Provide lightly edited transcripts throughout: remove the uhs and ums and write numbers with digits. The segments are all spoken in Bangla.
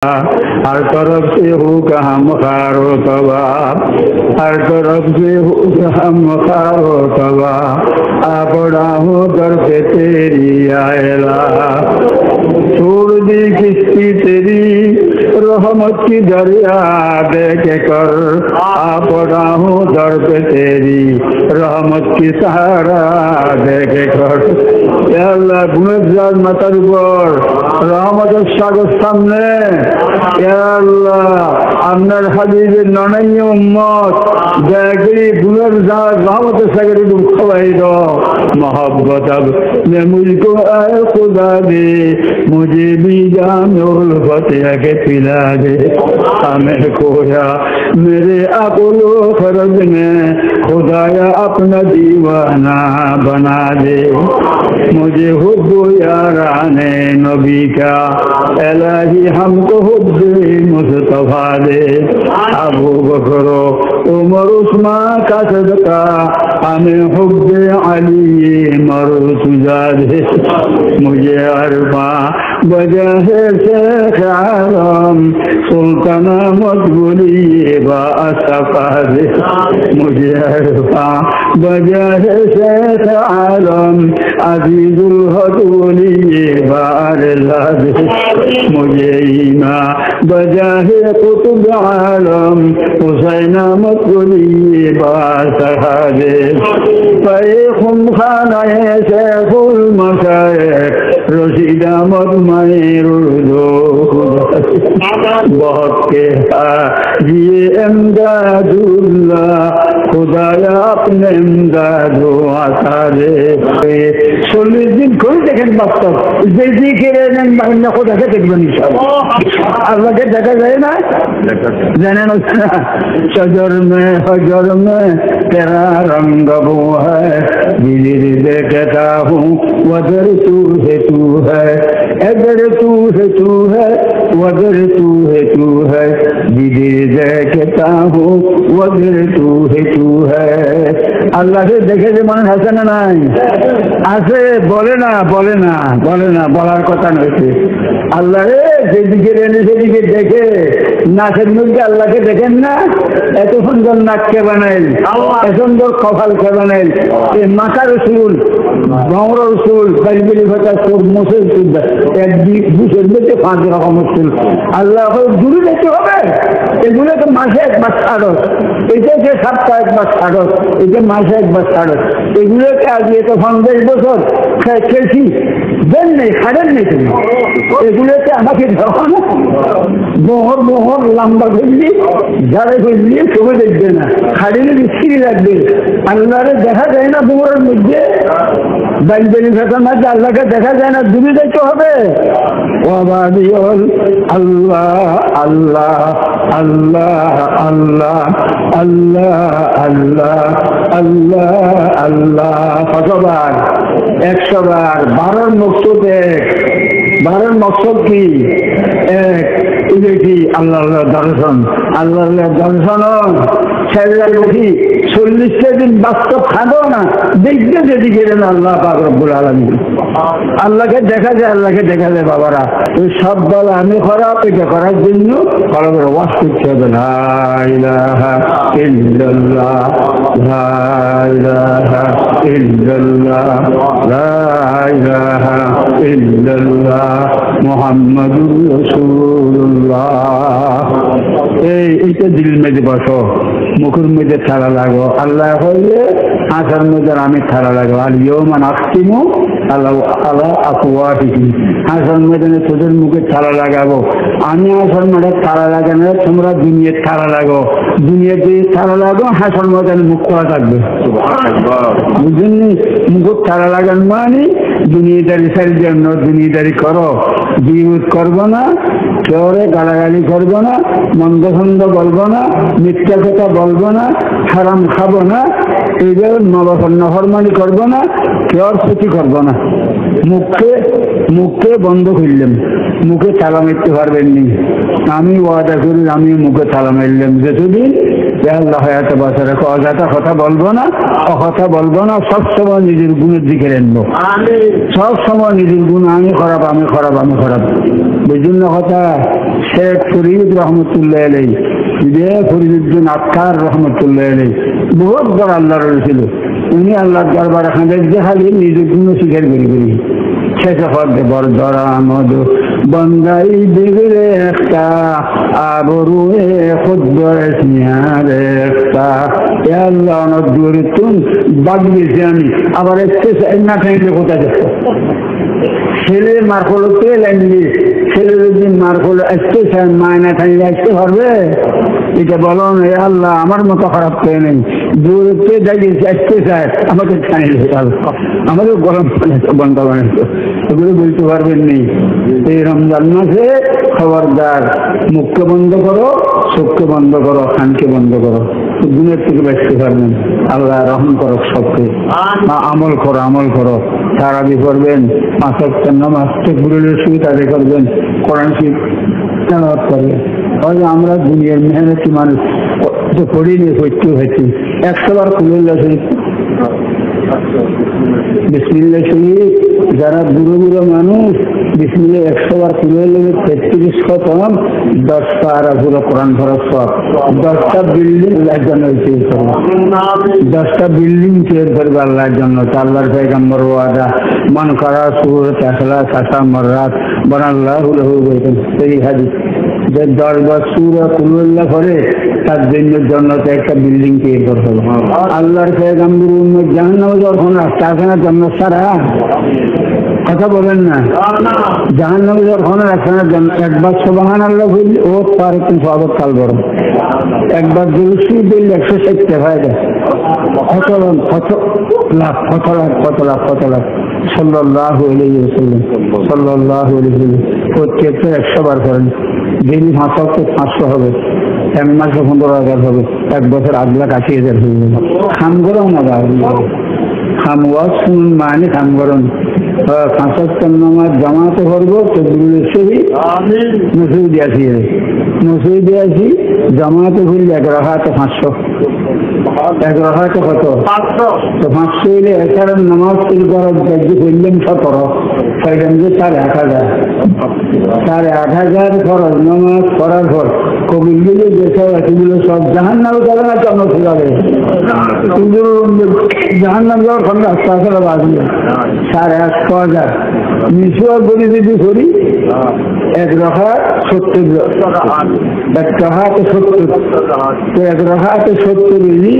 हर तरफ से हो हम खारो तबा, हर तरफ से हो हम खारो तबा, आपड़ा हो कर पे तेरी आयला, छोड़ दी किस्ती तेरी रहमत की दरिया देख कर, आपड़ा हो दर पे तेरी रहमत की सहारा देख कर। अल्लाह गुनहगार मातार ऊपर रहमतेर सागर सामने আপনার হাবিবের ননাইয় উম্মত দয়াকরি গুনাহগার রহমতের সাগরে ডুব খাওয়াই দাও मोहब्बत अब मैं मुझको आए खुदा दे मुझे भी जाम उल्फत के पिला दे हमें खोया मेरे अकुलो फर्ज में खुदाया अपना दीवाना बना दे मुझे हुब्बो याराने नबी का इलाही हमको हुब्बे मुस्तफा दे अबू बकर उमर उस्मान का सदका हमें हुब्बे अली मरो तुझा दे मुझे अरबा बजा है शेख आलम सुल्ताना मकबूली बासफा दे मुझे अरबा बजा है शेख आलम अजीजुल हदूली बारला दे मुझे ईमा बजा है कुतुब आलम हुसैना मकबूली बासफा दे पैखुम खाना है शेखुल मशाइख रशीदा मदमैरुदो बहुत के ये इमदादुल्लाह खुदाया अपने इमदादो आता दे 40 दिन कोई देखें बास्तव जैसी के रहने खुदा के देखबन अल्लाह के देखा जाए ना जाने ना शजर में तेरा रंग वो है दिल देखता हूँ वदर तू है अगर तू है वदर तू है दिल देखता हूँ वदर तू है अल्लाह से देखे যে মানুষ আছে না নাই আছে বলে না বলার কথা নয় আল্লাহ যেদিকে রেনে সেদিকে দেখে নাকের মধ্যে আল্লাহকে দেখেন না এত সুন্দর নাককে বানাইল এত সুন্দর কপালকে বানাইল এই মাথার চুল ভমরের চুল বাড়ি ভাতা চোখ মোষের চুল একদিক বুঝের মধ্যে 5 রকমের চুল আল্লাহ দূরে যেতে হবে এগুলো তো মাসে একবার ছাড়ো এটা যে সপ্তাহে একবার ছাড়ো এটা মাসে একবার ছাড়ো এগুলোকে আগে তো 50 বছর খেয়েছি দেন নেই খাড়েন নেই তুমি এগুলোকে আমাকে যখন মোহর লম্বা করলি ঝাড়ে করলি চোখে দেখবে না খাড়িলে বিচ্ছিরি লাগবে আল্লাহরে দেখা যায় না মোহরের মধ্যে বাইবেলি ফেটার মাঝে আল্লাহকে দেখা যায় না দূরে যেতে হবে আল্লাহ আল্লাহ আল্লাহ আল্লাহ আল্লাহ আল্লাহ আল্লাহ আল্লাহ কতবার 100 বার 12 মকসুদ এক 12 মকসুদ কি এক কি আল্লাহ দর্শন ছেলের উঠি 40 দিন বাস্তব খাবো না দেখবে যেদিকে আল্লাহ পাক রব্বুল আলামিন আল্লাহকে দেখা যায় বাবারা ওই সব বল আমি খারাপ এটা করার জন্য কলমের ওয়াজ করতে হবে লা ইলাহা ইল্লাল্লাহ লা ইলাহা ইল্লাল্লাহ লা ইলাহা ইল্লাল্লাহ মুহাম্মাদুর রাসূলুল্লাহ এইটা দিল মেঝে বসো মুখের মধ্যে ছাড়া লাগো আল্লাহ হইলে আসার মধ্যে আমি ছাড়া লাগো আর ইয়মান আখতিমু আলা আফওয়াহিহিম আসার মধ্যে তোদের মুখে ছাড়া লাগাবো আমি আসার মধ্যে ছাড়া লাগানো তোমরা দুনিয়ার ছাড়া লাগো দুনিয়াতে ছাড়া লাগো হাসার মধ্যে মুখ খোলা থাকবে বুঝলেন মুখ ছাড়া লাগান মানে দুনিয়াদারি সারি জন্য দুনিয়াদারি করো বিরোধ করবো না কেউরে গালাগালি করবো না মন্দ ছন্দ বলবো না মিথ্যা কথা বলবো না হারাম খাবো না এইবার নফরমানি করবো না কেউর ক্ষতি করবো না মুখে বন্ধ করলাম মুখে তালা মারতে পারবেন নি আমি ওয়াদা করি আমি মুখে তালা মারলাম যতদিন আল্লাহ এত বছরে অযথা কথা বলবো না, অকথা বলবো না, সবসময় নিজের গুণের দিকে রাখবো, সবসময় নিজের গুণ আমি খারাপ, আমি খারাপ, আমি খারাপ। বিভিন্ন কথা শেখ ফরিদ রহমতুল্লাহ আলাই, ফরিদুদ্দিন আক্তার রহমতুল্লাহ আলাই বহুত বড় আল্লাহর ছিল। উনি আল্লাহর দরবার খাঁদের যে খালি নিজের গুণ স্বীকার করি করি শেষে পর্দে বড় ধরা মধু বন্দাই দিগরে একটা আবরুয়ে খুদ্ একটা আল্লাহ অনেক দূরে তুন বাদ দিয়েছি আমি আবার একটু না থাকলে কোথায় দেখো ছেলে মার হলো তেল আনলি, ছেলে যদি মার হলো একটু মায়না থাকলে আসতে পারবে? এটা বলো না আল্লাহ আমার মতো খারাপ করে নেই, দূরত্বে দাঁড়িয়েছে আসতে চায় আমাকে ছাড়িয়ে আমাদের গরম বন্ধ বানাতো, এগুলো বলতে পারবেন নেই। এই রমজান মাসে খবরদার মুখকে বন্ধ করো, চোখকে বন্ধ করো, কানকে বন্ধ করো, গুণের থেকে বাঁচতে পারবেন। আল্লাহ রহম করো সবকে, আমল করো, আমল করো, তারাবি করবেন, 5 ওয়াক্ত নামাজ তাকবীরের সহিত আদায় করবেন, কোরআন শরীফ তেলাওয়াত করবেন। হয়তো আমরা দুনিয়ার মেহনতি মানুষ তো পড়িনি, পড়তেও হয়েছি 100 বার কুল্লাহ শরীফ বিসমিল্লাহ শরীফ, যারা বুড়ো বুড়ো মানুষ বিসমিল্লাহ 100 বার কুল্লাহ 33 খতম 10 পারা পুরো কোরআন ফরজ সব 10টা বিল্ডিং আল্লাহর জন্য তৈরি করবে, 10টা বিল্ডিং তৈরি করবে আল্লাহর জন্য। আল্লাহর পয়গম্বর ওয়াদা মান করা সূরাত ইখলাস 10 মারাত বানাল্লাহু লাহু বাইতান, এই হাদিস। যে 10 বার সূরা কুল্লাহ পড়ে তার জন্যতে একটা বিল্ডিং তৈরি করতে হবে। আল্লাহর পয়গম্বর উম্মত জাহান্নামে যখন রাস্তা আছে না জান্নাত ছাড়া, কথা বলেন না, জাহান্নামে যখন রাস্তা না, একবার সুবহানাল্লাহ বললে ও পারে কিন্তু সবক কাল বড়, একবার দুরূদ শরীফ বললে 160 টাকা দেয়, কত লাখ কত লাখ কত লাখ কত লাখ। সাল্লাল্লাহু আলাইহি ওয়াসাল্লাম, সাল্লাল্লাহু আলাইহি ওয়াসাল্লাম প্রত্যেকটা 100 বার করেন, ডেইলি 5 ওয়াক্ত 500 হবে, 1 মাসে 15,000 হবে, 1 বছর 8,80,000 হয়ে যাবে। খাম করো না খাম ওয়াজ শুনুন, মানে খাম করুন। 5 ওয়াক্ত নামাজ জামাতে করবো, তাকবীরের সহিত মসজিদে আসি, মসজিদে আসি জামাতে ঘুরলে 1 রাকাতে 500, 1 রাকাতে কত 500, তো 500 হইলে এছাড়া নামাজ শুরু করার করলেন 17, পাইলাম যে 8,500, 8,500 খরচ নামাজ করার পর কবিরগুলো যেসব এগুলো সব জাহান্নামে যাবে না, জান্নাতে যাবে। কিন্তু জাহান্নাম যাওয়ার ফলে রাস্তা আসলে বাঁচবে 8,500 মিশুয়া বলি যদি করি 1 রাকাত 70, 1 রাকাতে 70, তো 1 রাকাতে 70 মিলি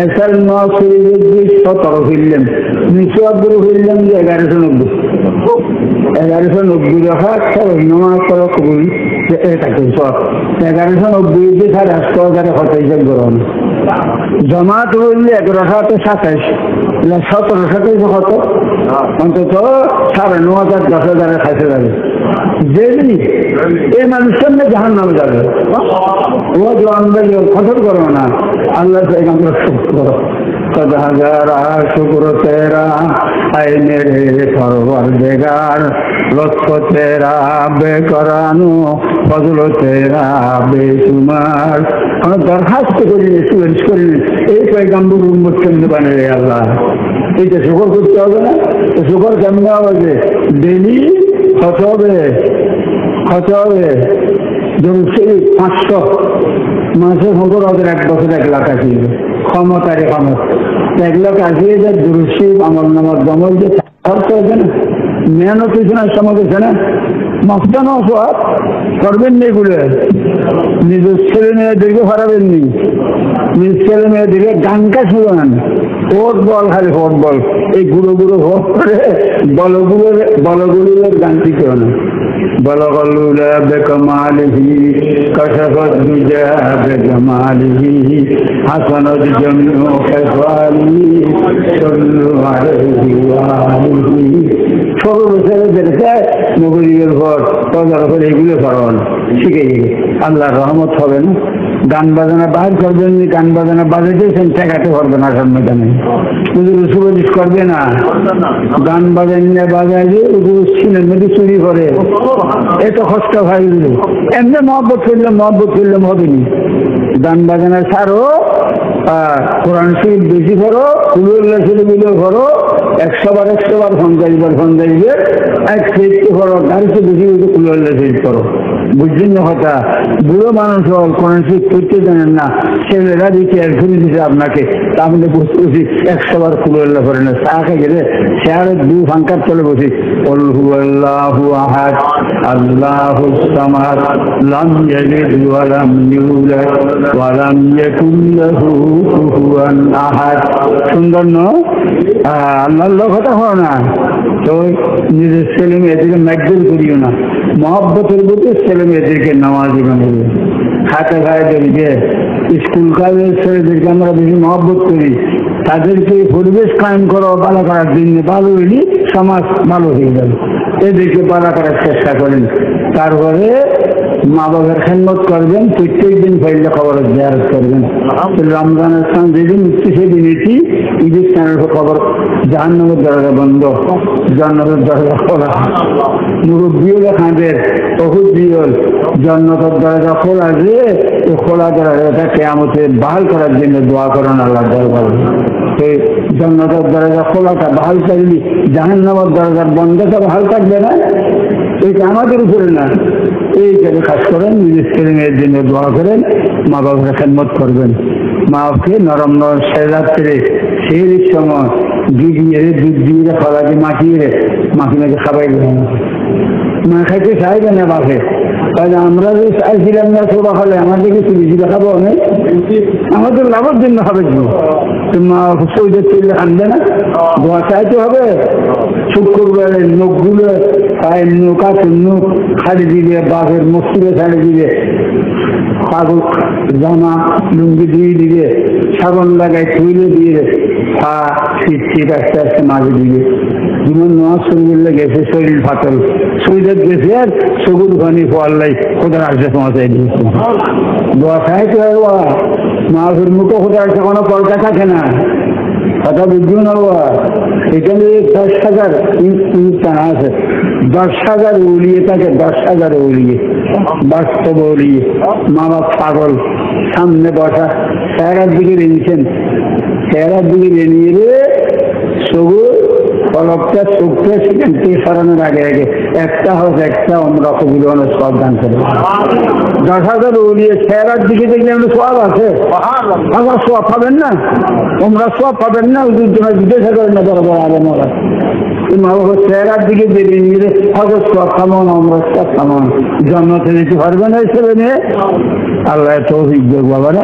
এছাড়া 9 শরীরের 17 ফিরলেন, মিশুয়া বলে ফিরলেন যে 1190, 1190 রাকাত নামাজ পড়া কবুল এটাকে সব 1190 দিয়ে 8,500 খরচ গরম। জমাত হইলে 1 রাকাতে 27, 17 27 কত অন্তত 9,500 10,000 খাইতে যাবে। যেদিন এই মানুষের সামনে জাহান্নামে যাবে, ও জওয়ান কঠোর করো না, আল্লাহ পয়গম্বর করো। कद हजारा शुक्र तेरा आए मेरे परवरदिगार, लुत्फ तेरा बेकरानो फजल तेरा बेशुमार। আমরা দরখাস্ত করি, সুপারিশ করি, এই পয়গম্বর উম্মত কেমনে বানাবে আল্লাহ, এইটা শুকর করতে হবে না? শুকর কেমনে হবে? ডেলি কত হবে? কত হবে? ধরুন 500 মাসে শুকর ওদের 1 বছর 1 লাখ আসিয়ে ক্ষমতারে ক্ষমতা 1 লাখ আসিয়ে যায়। দুরুশি আমল নামার দমল যে খরচ হবে না, মেহনত হয়েছে না, সময় হয়েছে না, মাফতানো সব করবেন না। এগুলো নিজের ছেলে মেয়েদেরকে হারাবেন নি, নিজের ছেলে মেয়েদেরকে গানকা শুনবেন, ভোট বল, খালি ভোট বল, এই গুঁড়ো গুঁড়ো ভোট করে বলগুলোর গান শিখে না। বলগলুলা বেকমালিহি কশফত দুজা বেজমালিহি হাসানাত জামিউ খাসালি সাল্লু আলাইহি ওয়া আলিহি। ছোট ছেলেদেরকে নবীর ভোট তদার করে এগুলো করুন, শিখে গেলে আল্লাহর রহমত হবে না। গান বাজানা বাহির করবেন, গান বাজানা বাজাইতেছেন ঠেকাতে পারবেন না, সামনে সুপারিশ করবে না। গান বাজাইলে বাজাইলে সিনের মধ্যে চুরি করে, এত কষ্ট ভাই। এমনি মহব্বত করলে হবেনি। গান বাজানা ছাড়ো, কোরআন শরীফ বেশি করো, কুলুল্লাহ ছেলেগুলো করো, 100 বার ফোন যাইবে, এক শরীফ করো, তার চেয়ে বেশি বেশি কুলুল্লাহ শরীফ করো। বুঝছেন না কথা? বুড়ো মানুষ হল, কোরআন শরীফ করতে জানেন না, ছেলেরা দিচ্ছে এক ঘুরে দিচ্ছে আপনাকে, তা আপনি বুঝতে বসি 100 বার কুলুল্লাহ করে না, চা খেয়ে গেলে শেয়ারে দু ফাঙ্কার তলে বসি কুল হুয়াল্লাহু আহাদ আল্লাহুস সামাদ লাম ইয়ালিদ ওয়া লাম ইউলাদ ওয়া লাম ইয়াকুল লাহু কুফুয়ান আহাদ। সুন্দর ন? আল্লাহর কথা হয় না তো নিজের ছেলে মেয়েদেরকে ম্যাকজুল করিও না, মহব্বতের প্রতি ছেলে মেয়েদেরকে নামাজি বানাবে। খাতে খায় দেখবে স্কুল কলেজের ছেলেদেরকে আমরা বেশি মহব্বত করি, তাদেরকে পরিবেশ কায়েম করো ভালো করার জন্য, ভালো হইলে সমাজ ভালো হয়ে যাবে, এদেরকে ভালো করার চেষ্টা করেন। তারপরে মা বাবার খেদমত করবেন, প্রত্যেক দিন ফাইলে খবর জিয়ারত করবেন। রমজানের সময় যেদিন উঠছে সেদিন এটি ঈদের স্থানের খবর, জাহান্নামের দরজা বন্ধ, জান্নাতের দরজা খোলা, মুরব্বীও খাঁদের বহুত বিয়ল, জান্নাতের দরজা খোলা, যে খোলা দরজাটা কিয়ামতে বহাল করার জন্য দোয়া করেন আল্লাহর দরবারে। সেই জান্নাতের দরজা খোলাটা বহাল করলি জাহান্নামের দরজার বন্ধটা বহাল থাকবে না, এইটা আমাদের উপরে না। এইটাকে কাজ করেন, নিজের ছেলে মেয়ের জন্য দোয়া করেন, মা বাবার খেদমত করবেন। মা বাপকে নরম নরম রাত্রে সেই সময় দুধ দিয়ে ফলা দিয়ে মাখিয়ে খাবাই দেবেন। মা খাইতে চাইবে না বাপে, তাহলে আমরা যে চাইছিলাম না ছোট খালে আমাদের কিছু বেশি দেখাবো অনেক, আমাদের লাভের জন্য হবে। মা সৌদের তুললে আনবে না, দোয়া চাইতে হবে। শুক্রবারের নখগুলো পায়ের নৌক আছে, নখ ছাড়ি দিবে, বাঘের মস্তিরে ছাড়ি দিবে, পাগল জামা লুঙ্গি দিয়ে দিবে, সাবন লাগাই তুলে দিয়ে পা শীত আস্তে আস্তে মাঝে দিবে। জীবন নোয়া শরীরে গেছে, শরীর ফাটল শরীরের গেছে, আর সবুজ ঘনি ফোয়াল্লাই কোথায় আসছে পৌঁছাই দিয়েছে। দোয়া খাইতে হবে, মাছের মুখে কোথায় আসছে কোনো পয়সা থাকে না, কথা বুঝবো না বাবা। এখানে 10,000 টানা আছে, 10,000 উড়িয়ে থাকে, 10,000 উড়িয়ে বাস্তব উড়িয়ে। মা বাপ পাগল, সামনে বসা, চেহারার দিকে রেনিয়েছেন, চেহারার দিকে রেনিয়ে রে সবুজ পলকটা চোখটা সেখান থেকে সরানোর আগে আগে একটা হোক একটা আমরা কবির সব দান করে। 10,000 উড়িয়ে চেহারার দিকে দেখলে আমরা সব আছে, আবার সব পাবেন না, তোমরা সব পাবেন না, জিজ্ঞাসা করেন না বড় বড় আলো মরা। মা বাবার চেহারার দিকে বেরিয়ে নিয়ে হজর সব খামন, আমরা সব খামন, জন্ম থেকে পারবে না ছেলে মেয়ে। আল্লাহ তৌফিক দেব বাবারা।